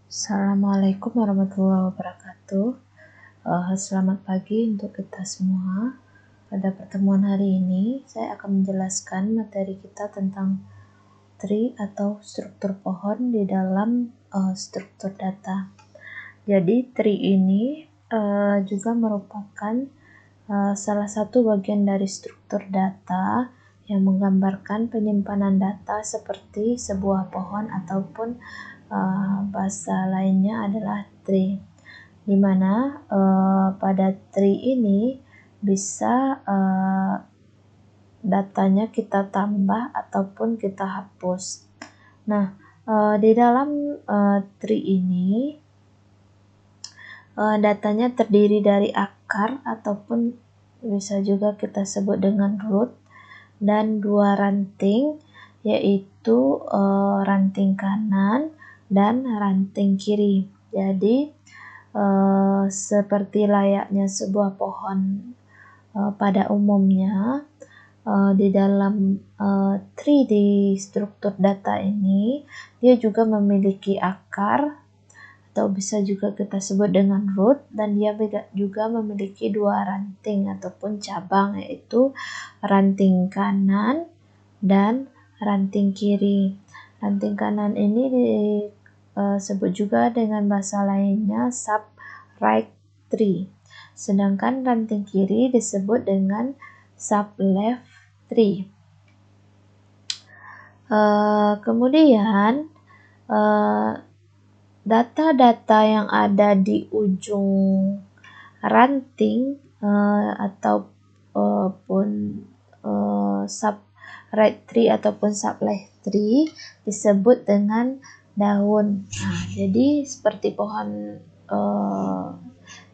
Assalamualaikum warahmatullahi wabarakatuh. Selamat pagi untuk kita semua. Pada pertemuan hari ini, saya akan menjelaskan materi kita tentang tree atau struktur pohon di dalam struktur data. Jadi, tree ini juga merupakan salah satu bagian dari struktur data yang menggambarkan penyimpanan data seperti sebuah pohon ataupun bahasa lainnya adalah tree, di mana pada tree ini bisa datanya kita tambah ataupun kita hapus. Nah, di dalam tree ini datanya terdiri dari akar ataupun bisa juga kita sebut dengan root dan dua ranting, yaitu ranting kanan dan ranting kiri. Jadi seperti layaknya sebuah pohon pada umumnya, di dalam tree di struktur data ini dia juga memiliki akar atau bisa juga kita sebut dengan root, dan dia juga memiliki dua ranting ataupun cabang, yaitu ranting kanan dan ranting kiri. Ranting kanan ini disebut juga dengan bahasa lainnya sub-right tree, sedangkan ranting kiri disebut dengan sub-left tree. Kemudian data-data yang ada di ujung ranting ataupun sub-right tree ataupun sub-left tree disebut dengan daun. Nah, jadi seperti pohon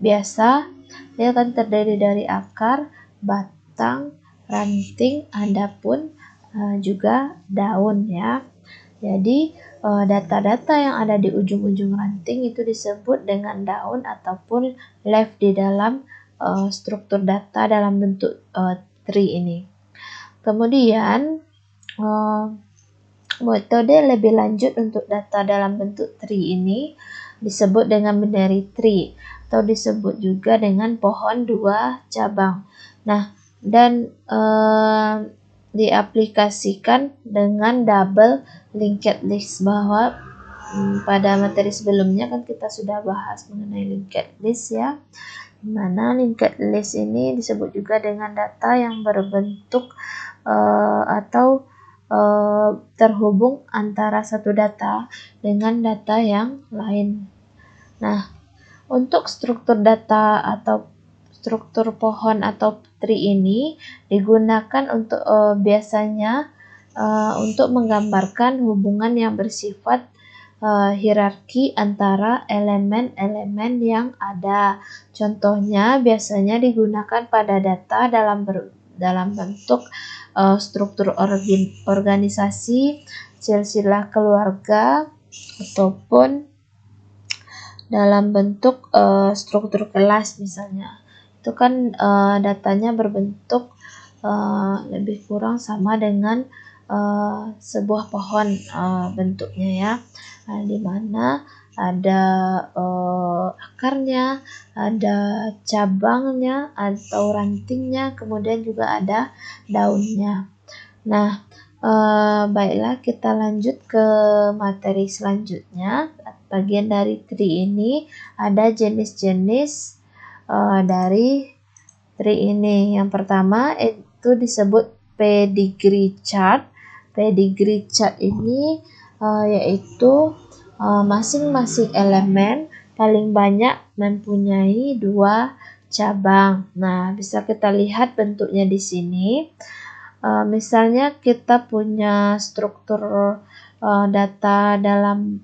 biasa, dia akan terdiri dari akar, batang, ranting, adapun juga daun ya. Jadi data-data yang ada di ujung-ujung ranting itu disebut dengan daun ataupun leaf di dalam struktur data dalam bentuk tree ini. Kemudian metode lebih lanjut untuk data dalam bentuk tree ini disebut dengan binary tree atau disebut juga dengan pohon dua cabang. Nah, dan diaplikasikan dengan double linked list, bahwa pada materi sebelumnya kan kita sudah bahas mengenai linked list ya, dimana linked list ini disebut juga dengan data yang berbentuk atau terhubung antara satu data dengan data yang lain. Nah, untuk struktur data atau struktur pohon atau tree ini digunakan untuk biasanya untuk menggambarkan hubungan yang bersifat hierarki antara elemen-elemen yang ada. Contohnya biasanya digunakan pada data dalam bentuk struktur organisasi, silsilah keluarga, ataupun dalam bentuk struktur kelas misalnya. Itu kan datanya berbentuk lebih kurang sama dengan sebuah pohon bentuknya ya, di mana ada akarnya, ada cabangnya atau rantingnya, kemudian juga ada daunnya. Nah, baiklah kita lanjut ke materi selanjutnya. Bagian dari tree ini ada jenis-jenis dari tree ini. Yang pertama itu disebut pedigree chart. Pedigree chart ini yaitu masing-masing elemen paling banyak mempunyai dua cabang. Nah, bisa kita lihat bentuknya di sini. Misalnya kita punya struktur data dalam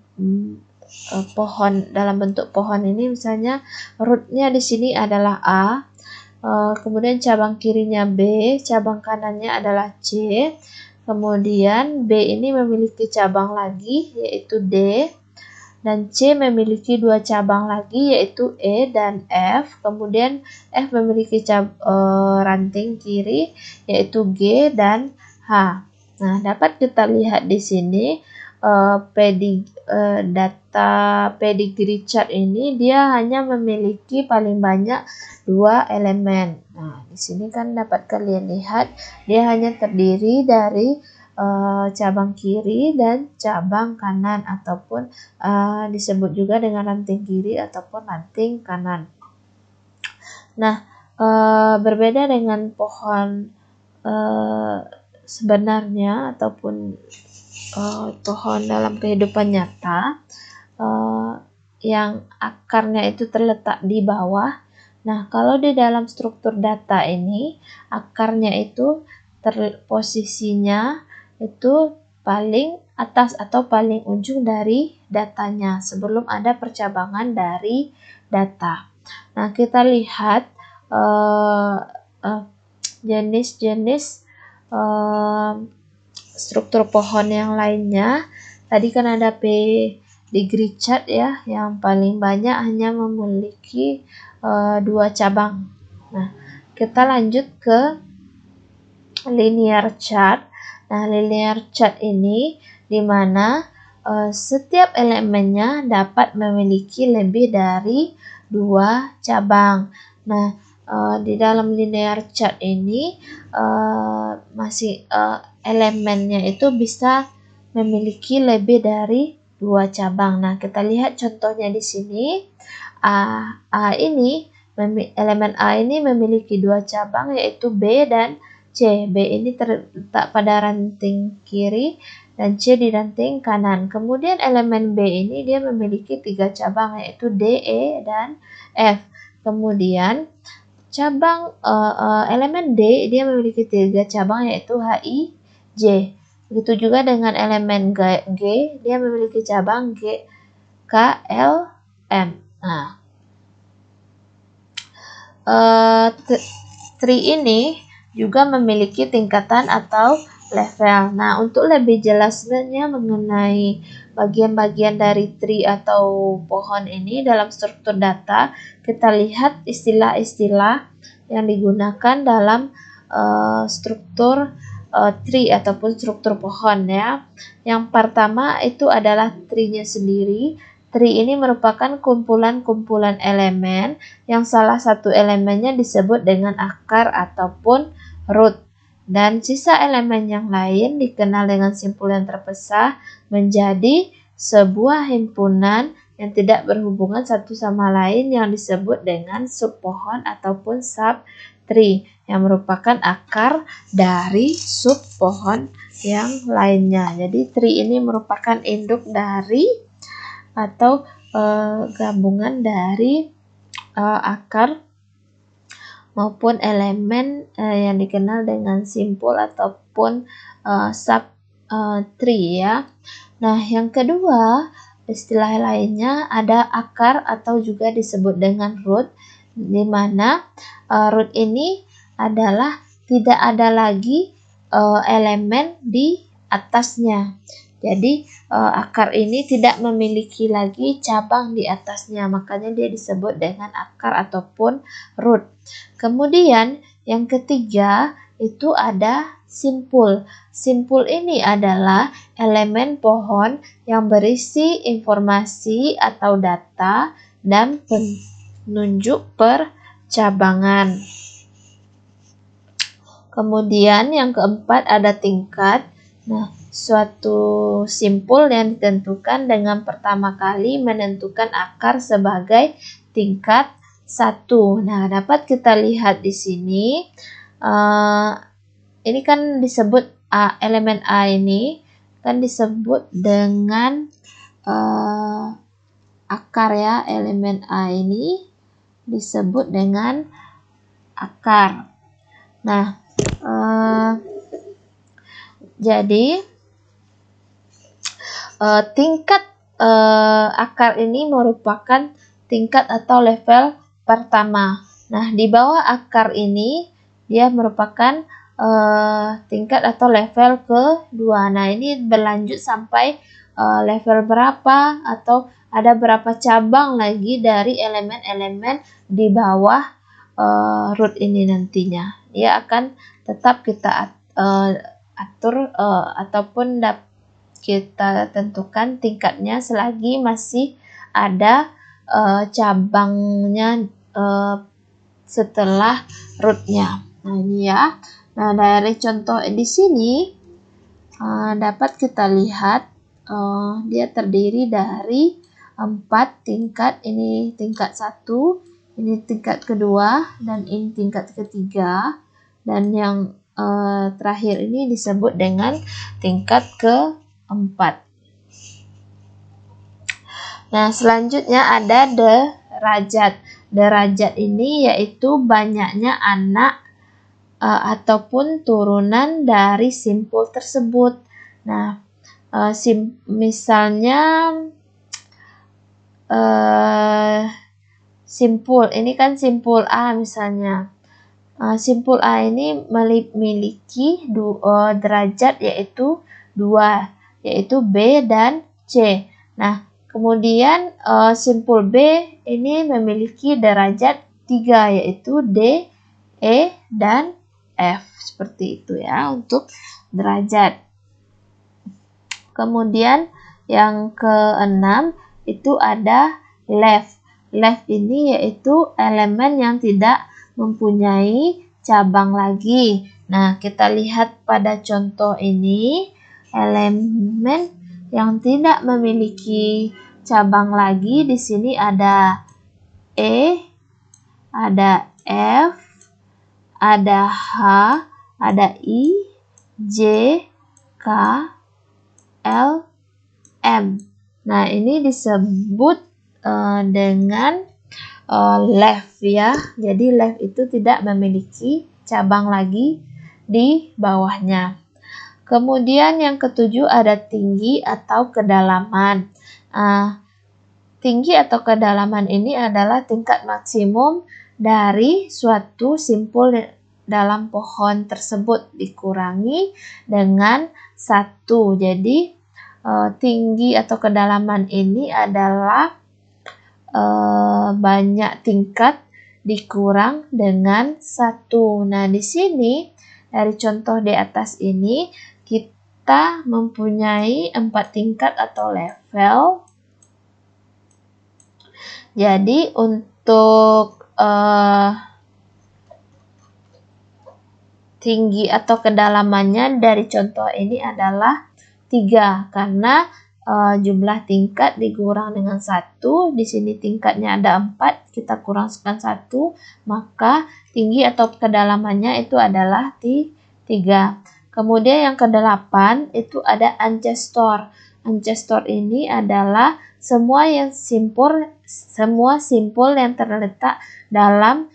pohon, dalam bentuk pohon ini, misalnya rootnya di sini adalah A, kemudian cabang kirinya B, cabang kanannya adalah C, kemudian B ini memiliki cabang lagi yaitu D, dan C memiliki dua cabang lagi yaitu E dan F, kemudian F memiliki ranting kiri yaitu G dan H. Nah, dapat kita lihat di sini data pedigree chart ini dia hanya memiliki paling banyak 2 elemen. Nah, di sini kan dapat kalian lihat dia hanya terdiri dari cabang kiri dan cabang kanan, ataupun disebut juga dengan ranting kiri ataupun ranting kanan. Nah, berbeda dengan pohon sebenarnya ataupun pohon dalam kehidupan nyata yang akarnya itu terletak di bawah. Nah, kalau di dalam struktur data ini akarnya itu posisinya itu paling atas atau paling ujung dari datanya sebelum ada percabangan dari data. Nah, kita lihat jenis-jenis struktur pohon yang lainnya. Tadi kan ada pedigree chart ya, yang paling banyak hanya memiliki 2 cabang. Nah, kita lanjut ke linear chart. Nah, linear chart ini di mana setiap elemennya dapat memiliki lebih dari 2 cabang. Nah, di dalam linear chart ini elemennya itu bisa memiliki lebih dari 2 cabang. Nah, kita lihat contohnya di sini. Elemen A ini memiliki 2 cabang, yaitu B dan C. B ini terletak pada ranting kiri dan C di ranting kanan. Kemudian elemen B ini dia memiliki 3 cabang, yaitu D, E, dan F. Kemudian cabang elemen D dia memiliki 3 cabang, yaitu H, I, J. Begitu juga dengan elemen G, dia memiliki cabang G, K, L, M. Nah, tree ini juga memiliki tingkatan atau level. Nah, untuk lebih jelasnya mengenai bagian-bagian dari tree atau pohon ini dalam struktur data, kita lihat istilah-istilah yang digunakan dalam struktur tree ataupun struktur pohon ya. Yang pertama itu adalah tree-nya sendiri. Tree ini merupakan kumpulan-kumpulan elemen yang salah satu elemennya disebut dengan akar ataupun root, dan sisa elemen yang lain dikenal dengan simpulan terpisah menjadi sebuah himpunan yang tidak berhubungan satu sama lain yang disebut dengan subpohon ataupun subtree yang merupakan akar dari subpohon yang lainnya. Jadi tree ini merupakan induk dari atau gabungan dari akar maupun elemen yang dikenal dengan simpul ataupun subtree ya. Nah, yang kedua, istilah lainnya ada akar atau juga disebut dengan root, di mana root ini adalah tidak ada lagi elemen di atasnya. Jadi akar ini tidak memiliki lagi cabang di atasnya, makanya dia disebut dengan akar ataupun root. Kemudian yang ketiga itu ada simpul. Simpul ini adalah elemen pohon yang berisi informasi atau data dan penunjuk percabangan. Kemudian yang keempat ada tingkat. Nah, suatu simpul yang ditentukan dengan pertama kali menentukan akar sebagai tingkat 1. Nah, dapat kita lihat di sini. Ini kan disebut elemen A ini kan disebut dengan akar ya. Elemen A ini disebut dengan akar. Nah, jadi tingkat akar ini merupakan tingkat atau level pertama. Nah, di bawah akar ini dia merupakan tingkat atau level kedua. Nah, ini berlanjut sampai level berapa atau ada berapa cabang lagi dari elemen-elemen di bawah root ini nantinya. Dia akan tetap kita atur ataupun kita tentukan tingkatnya selagi masih ada cabangnya setelah rootnya. Nah ini ya. Nah dari contoh di sini dapat kita lihat dia terdiri dari 4 tingkat. Ini tingkat 1, ini tingkat kedua, dan ini tingkat ketiga. Dan yang terakhir ini disebut dengan tingkat keempat. Nah, selanjutnya ada derajat. Derajat ini yaitu banyaknya anak ataupun turunan dari simpul tersebut. Nah, misalnya simpul, ini kan simpul A misalnya. Simpul A ini memiliki derajat yaitu 2, yaitu B dan C. Nah, kemudian simpul B ini memiliki derajat 3, yaitu D, E, dan F. Seperti itu ya untuk derajat. Kemudian yang keenam itu ada left. Left ini yaitu elemen yang tidak mempunyai cabang lagi. Nah, kita lihat pada contoh ini, elemen yang tidak memiliki cabang lagi di sini ada E, ada F, ada H, ada I, J, K, L, M. Nah, ini disebut dengan left ya. Jadi left itu tidak memiliki cabang lagi di bawahnya. Kemudian yang ketujuh ada tinggi atau kedalaman. Tinggi atau kedalaman ini adalah tingkat maksimum dari suatu simpul dalam pohon tersebut dikurangi dengan 1. Jadi tinggi atau kedalaman ini adalah banyak tingkat dikurang dengan 1. Nah, di sini dari contoh di atas ini kita mempunyai 4 tingkat atau level. Jadi untuk tinggi atau kedalamannya dari contoh ini adalah 3 karena jumlah tingkat dikurang dengan 1. Di sini tingkatnya ada 4, kita kurangkan 1, maka tinggi atau kedalamannya itu adalah 3. Kemudian yang ke-8 itu ada ancestor. Ancestor ini adalah semua simpul yang terletak dalam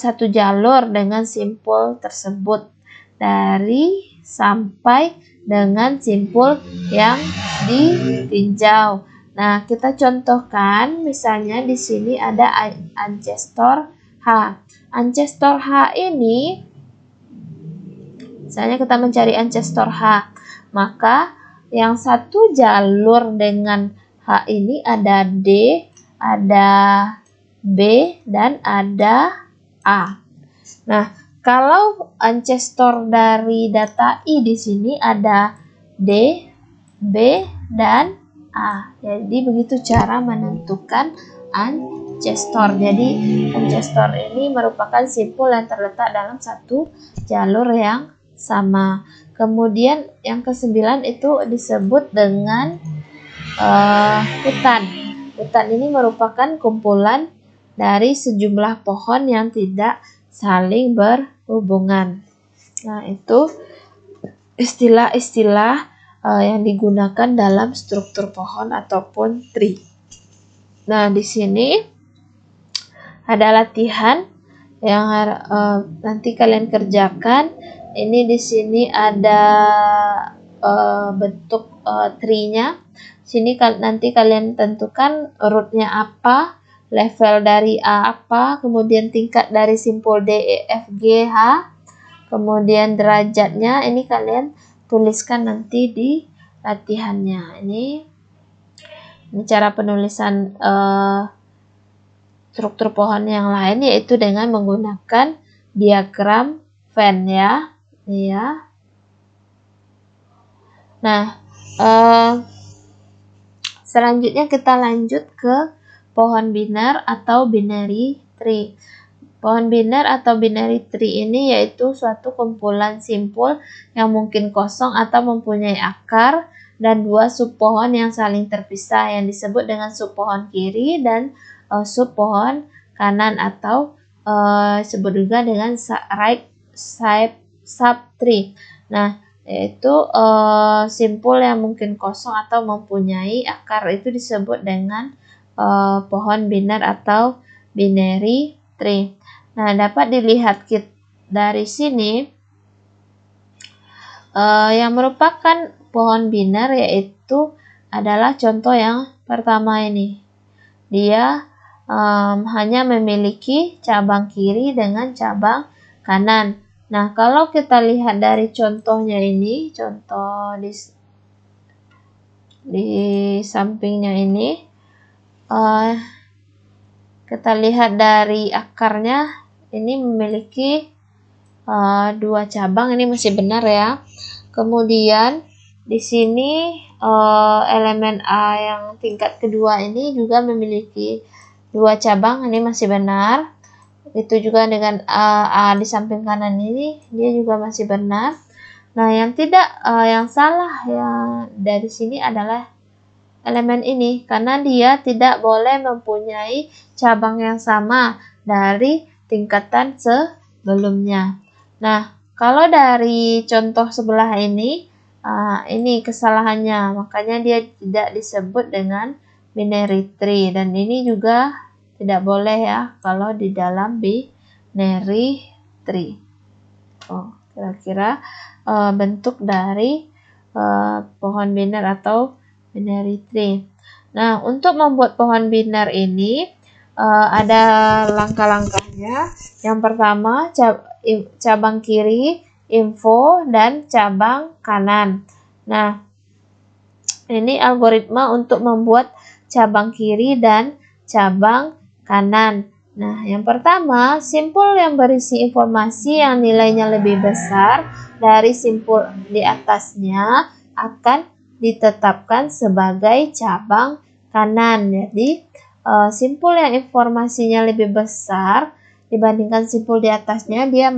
satu jalur dengan simpul tersebut dari sampai dengan simpul yang ditinjau. Nah, kita contohkan misalnya di sini ada ancestor H. Ancestor H ini misalnya kita mencari ancestor H, maka yang satu jalur dengan H ini ada D, ada B, dan ada A. Nah, kalau ancestor dari data I di sini ada D, B, dan A. Jadi begitu cara menentukan ancestor. Jadi ancestor ini merupakan simpul yang terletak dalam satu jalur yang sama. Kemudian yang ke-9 itu disebut dengan hutan. Hutan ini merupakan kumpulan dari sejumlah pohon yang tidak saling berhubungan. Nah, itu istilah-istilah yang digunakan dalam struktur pohon ataupun tree. Nah, di sini ada latihan yang nanti kalian kerjakan. Ini di sini ada bentuk tree-nya. Sini nanti kalian tentukan rootnya apa, level dari A apa, kemudian tingkat dari simpul D, E, F, G, H, kemudian derajatnya ini kalian tuliskan nanti di latihannya. Ini cara penulisan struktur pohon yang lain yaitu dengan menggunakan diagram Venn ya. Ini ya. Nah, selanjutnya kita lanjut ke pohon biner atau binary tree. Pohon biner atau binary tree ini yaitu suatu kumpulan simpul yang mungkin kosong atau mempunyai akar dan dua subpohon yang saling terpisah yang disebut dengan subpohon kiri dan subpohon kanan atau disebut juga dengan right side subtree. Nah, yaitu simpul yang mungkin kosong atau mempunyai akar itu disebut dengan pohon biner atau binary tree. Nah, dapat dilihat dari sini yang merupakan pohon biner yaitu adalah contoh yang pertama ini. Dia hanya memiliki cabang kiri dengan cabang kanan. Nah, kalau kita lihat dari contohnya ini, contoh di sampingnya ini, kita lihat dari akarnya, ini memiliki dua cabang, ini masih benar ya. Kemudian di sini elemen A yang tingkat kedua ini juga memiliki dua cabang, ini masih benar. Itu juga dengan A di samping kanan ini, dia juga masih benar. Nah, yang salah ya dari sini adalah elemen ini, karena dia tidak boleh mempunyai cabang yang sama dari tingkatan sebelumnya. Nah, kalau dari contoh sebelah ini kesalahannya, makanya dia tidak disebut dengan binary tree, dan ini juga tidak boleh ya kalau di dalam binary tree. Kira-kira bentuk dari pohon biner atau binary tree. Nah, untuk membuat pohon biner ini ada langkah-langkahnya. Yang pertama, cabang kiri, info, dan cabang kanan. Nah, ini algoritma untuk membuat cabang kiri dan cabang kanan. Nah, yang pertama, simpul yang berisi informasi yang nilainya lebih besar dari simpul di atasnya akan ditetapkan sebagai cabang kanan. Jadi, simpul yang informasinya lebih besar dibandingkan simpul di atasnya, dia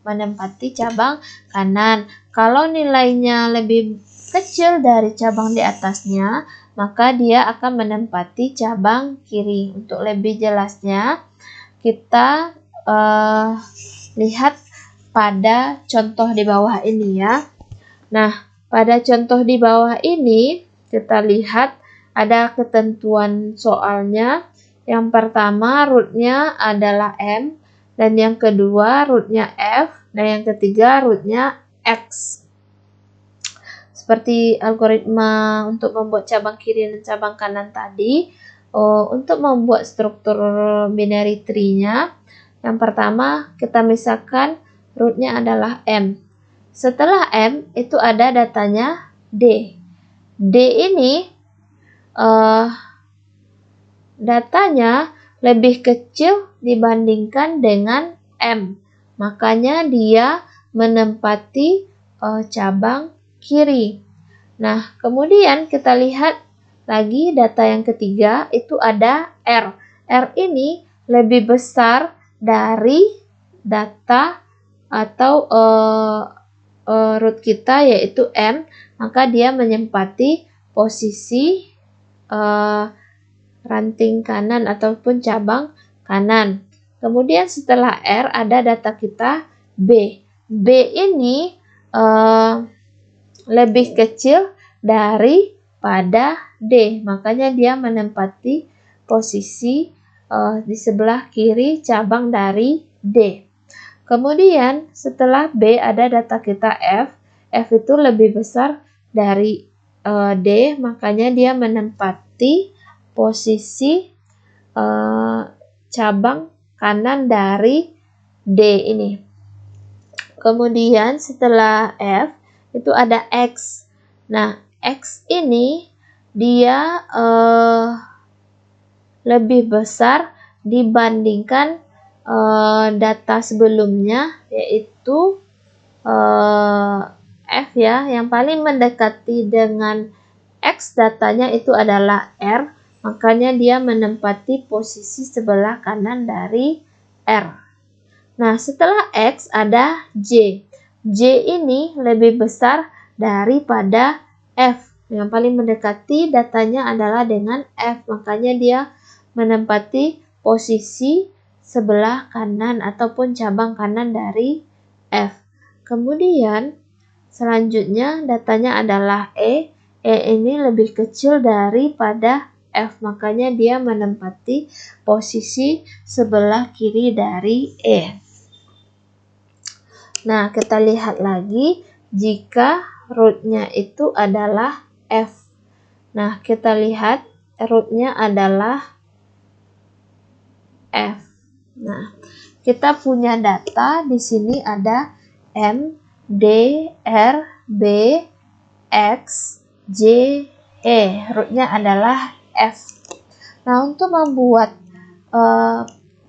menempati cabang kanan. Kalau nilainya lebih kecil dari cabang di atasnya, maka dia akan menempati cabang kiri. Untuk lebih jelasnya, kita lihat pada contoh di bawah ini ya. Nah, pada contoh di bawah ini, kita lihat ada ketentuan soalnya. Yang pertama, rootnya adalah M, dan yang kedua, rootnya F, dan yang ketiga, rootnya X. Seperti algoritma untuk membuat cabang kiri dan cabang kanan tadi, untuk membuat struktur binary tree-nya, yang pertama kita misalkan rootnya adalah M. Setelah M itu ada datanya D. D ini datanya lebih kecil dibandingkan dengan M. Makanya dia menempati cabang kiri. Nah, kemudian kita lihat lagi data yang ketiga, itu ada R. R ini lebih besar dari data atau root kita yaitu M, maka dia menempati posisi ranting kanan ataupun cabang kanan. Kemudian setelah R ada data kita B. B ini lebih kecil daripada D, makanya dia menempati posisi di sebelah kiri cabang dari D. Kemudian setelah B ada data kita F. F itu lebih besar dari D, makanya dia menempati posisi cabang kanan dari D ini. Kemudian setelah F itu ada X. Nah, X ini dia lebih besar dibandingkan data sebelumnya, yaitu F ya, yang paling mendekati dengan X datanya itu adalah R, makanya dia menempati posisi sebelah kanan dari R. Nah, setelah X ada J. J ini lebih besar daripada F. Yang paling mendekati datanya adalah dengan F, makanya dia menempati posisi sebelah kanan ataupun cabang kanan dari F. Kemudian selanjutnya datanya adalah E. E ini lebih kecil daripada F, makanya dia menempati posisi sebelah kiri dari E. Nah, kita lihat lagi jika rootnya itu adalah F. Nah, kita lihat rootnya adalah F. Nah, kita punya data di sini ada M, D, R, B, X, J, E. Rootnya adalah F. Nah, untuk membuat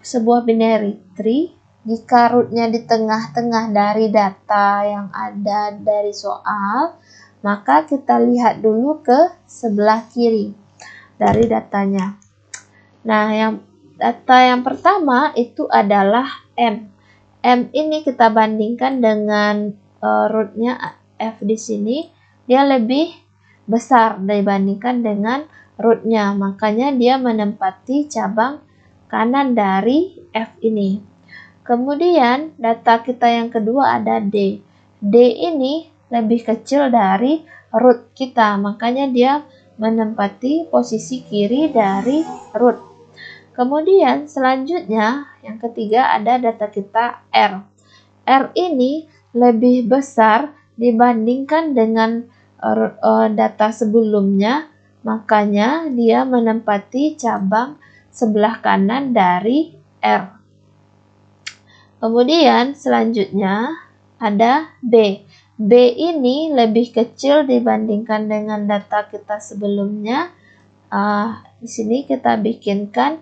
sebuah binary tree, jika rootnya di tengah-tengah dari data yang ada dari soal, maka kita lihat dulu ke sebelah kiri dari datanya. Nah, data yang pertama itu adalah M. M ini kita bandingkan dengan rootnya F di sini, dia lebih besar dibandingkan dengan rootnya, makanya dia menempati cabang kanan dari F ini. Kemudian data kita yang kedua ada D. D ini lebih kecil dari root kita, makanya dia menempati posisi kiri dari root. Kemudian selanjutnya yang ketiga ada data kita R. R ini lebih besar dibandingkan dengan data sebelumnya, makanya dia menempati cabang sebelah kanan dari R. Kemudian selanjutnya ada B. B ini lebih kecil dibandingkan dengan data kita sebelumnya. Di sini kita bikinkan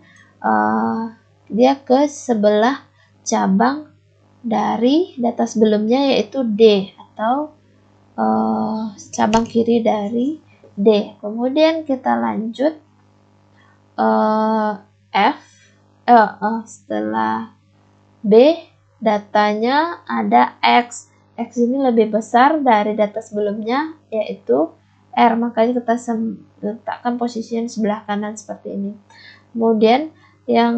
dia ke sebelah cabang dari data sebelumnya, yaitu D atau cabang kiri dari D. Kemudian kita lanjut F. Setelah B, datanya ada X. X ini lebih besar dari data sebelumnya, yaitu R. Makanya kita letakkan posisinya di sebelah kanan seperti ini. Kemudian yang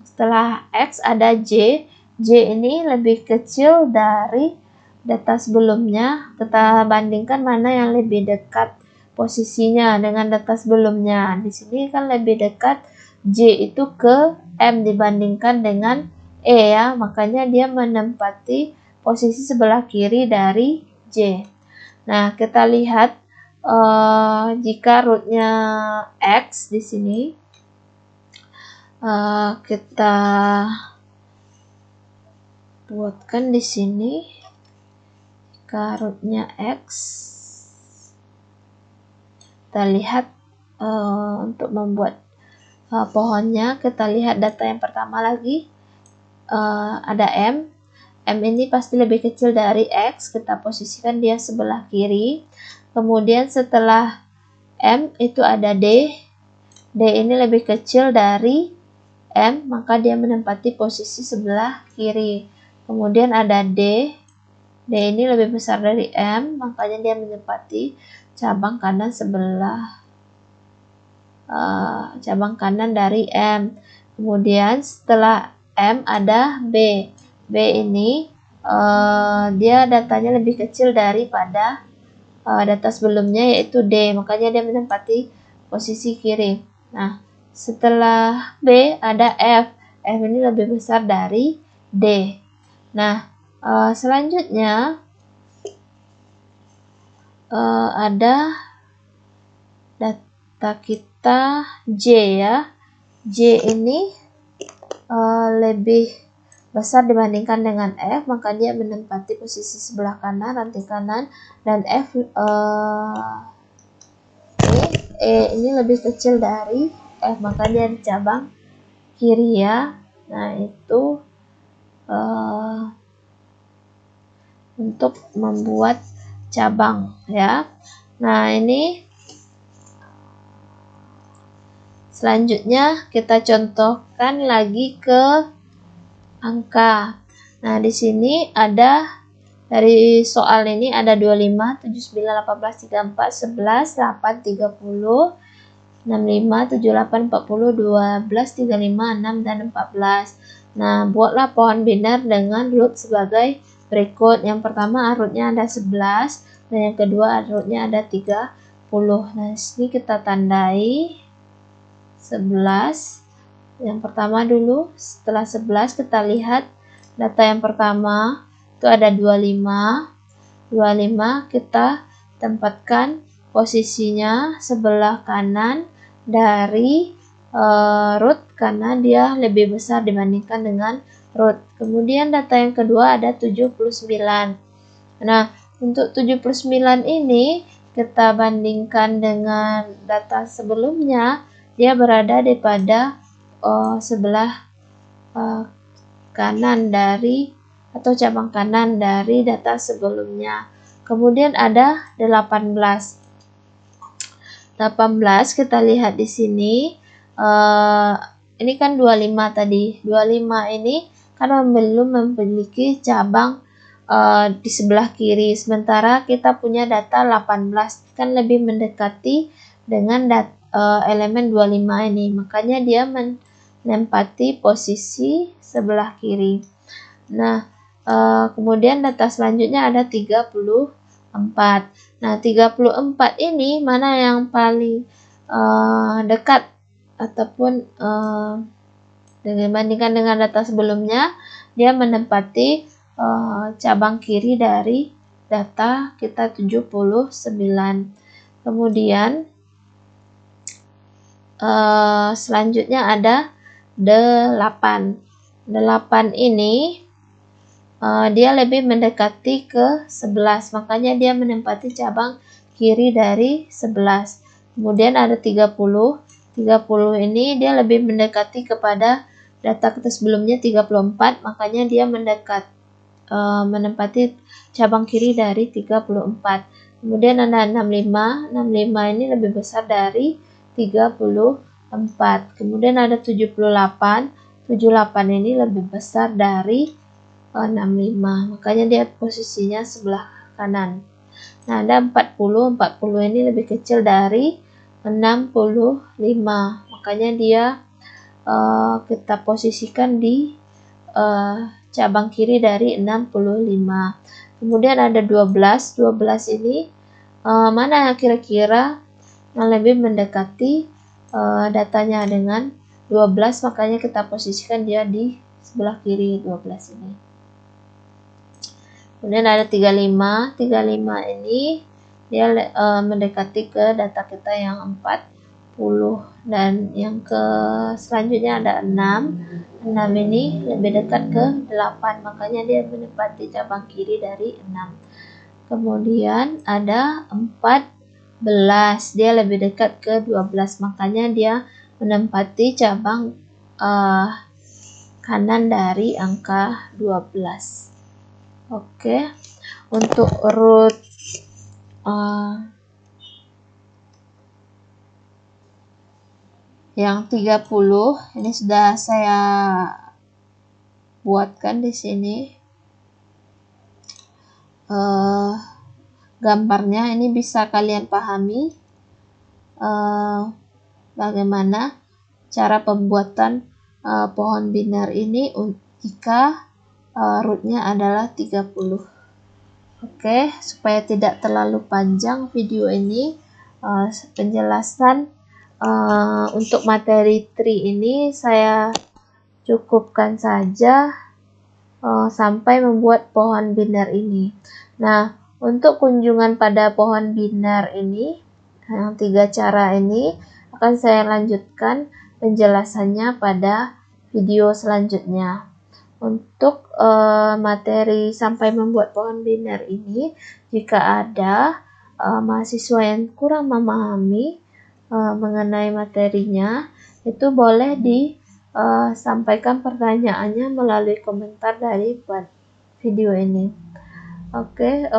setelah X ada J. J ini lebih kecil dari data sebelumnya. Kita bandingkan mana yang lebih dekat posisinya dengan data sebelumnya. Di sini kan lebih dekat J itu ke M dibandingkan dengan E ya, makanya dia menempati posisi sebelah kiri dari J. Nah, kita lihat jika rootnya X di sini, kita buatkan di sini jika rootnya X. Kita lihat untuk membuat pohonnya, kita lihat data yang pertama lagi. Ada M. M ini pasti lebih kecil dari X, kita posisikan dia sebelah kiri. Kemudian setelah M itu ada D. D ini lebih kecil dari M, maka dia menempati posisi sebelah kiri. Kemudian ada D. D ini lebih besar dari M, makanya dia menempati cabang kanan sebelah cabang kanan dari M. Kemudian setelah M ada B. B ini dia datanya lebih kecil daripada data sebelumnya, yaitu D, makanya dia menempati posisi kiri. Nah, setelah B ada F. F ini lebih besar dari D. Nah, selanjutnya ada data kita J ya. J ini lebih besar dibandingkan dengan F, maka dia menempati posisi sebelah kanan, ranting kanan, dan F E ini lebih kecil dari F, maka dia di cabang kiri ya. Nah, itu untuk membuat cabang ya. Nah, ini selanjutnya kita contohkan lagi ke angka. Nah, di sini ada dari soal ini ada 25, 79, 18, 34, 11, 8, 30, 65, 78, 40, 12, 35, 6, dan 14. Nah, buatlah pohon biner dengan root sebagai berikut. Yang pertama rootnya ada 11, dan yang kedua rootnya ada 30. Nah, sini kita tandai 11. Yang pertama dulu, setelah 11 kita lihat data yang pertama itu ada 25. 25 kita tempatkan posisinya sebelah kanan dari root karena dia lebih besar dibandingkan dengan root. Kemudian data yang kedua ada 79. Nah, untuk 79 ini kita bandingkan dengan data sebelumnya, dia berada di pada sebelah kanan dari atau cabang kanan dari data sebelumnya. Kemudian ada 18. 18 kita lihat di sini. Ini kan 25 tadi. 25 ini karena belum memiliki cabang di sebelah kiri. Sementara kita punya data 18 kan lebih mendekati dengan elemen 25 ini. Makanya dia menempati posisi sebelah kiri. Nah, kemudian data selanjutnya ada 34. Nah, 34 ini mana yang paling dekat ataupun dibandingkan dengan data sebelumnya, dia menempati cabang kiri dari data kita 79. Kemudian selanjutnya ada 8. 8 ini dia lebih mendekati ke 11, makanya dia menempati cabang kiri dari 11. Kemudian ada 30. 30 ini dia lebih mendekati kepada data kita sebelumnya 34, makanya dia menempati cabang kiri dari 34. Kemudian ada 65. 65 ini lebih besar dari 34. Kemudian ada 78. 78 ini lebih besar dari 65, makanya dia posisinya sebelah kanan. Nah, ada 40. 40 ini lebih kecil dari 65, makanya dia kita posisikan di cabang kiri dari 65. Kemudian ada 12. 12 ini mana yang kira-kira yang lebih mendekati datanya dengan 12, makanya kita posisikan dia di sebelah kiri 12 ini. Kemudian ada 35. 35 ini dia mendekati ke data kita yang 40. Dan yang selanjutnya ada 6. 6 ini lebih dekat ke 8, makanya dia menempati cabang kiri dari 6. Kemudian ada 14. Dia lebih dekat ke 12, makanya dia menempati cabang kanan dari angka 12. Oke, untuk root yang 30 ini sudah saya buatkan di sini. Gambarnya ini bisa kalian pahami bagaimana cara pembuatan pohon biner ini jika rootnya adalah 30. Oke, supaya tidak terlalu panjang video ini, penjelasan untuk materi tree ini saya cukupkan saja sampai membuat pohon biner ini. Nah, untuk kunjungan pada pohon biner ini, yang 3 cara ini akan saya lanjutkan penjelasannya pada video selanjutnya. Untuk materi sampai membuat pohon biner ini, jika ada mahasiswa yang kurang memahami mengenai materinya, itu boleh disampaikan pertanyaannya melalui komentar dari video ini. Oke,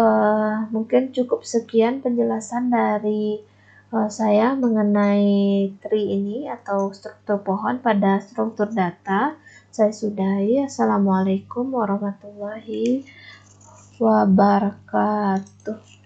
mungkin cukup sekian penjelasan dari saya mengenai tree ini atau struktur pohon pada struktur data. Saya sudahi. Assalamualaikum warahmatullahi wabarakatuh.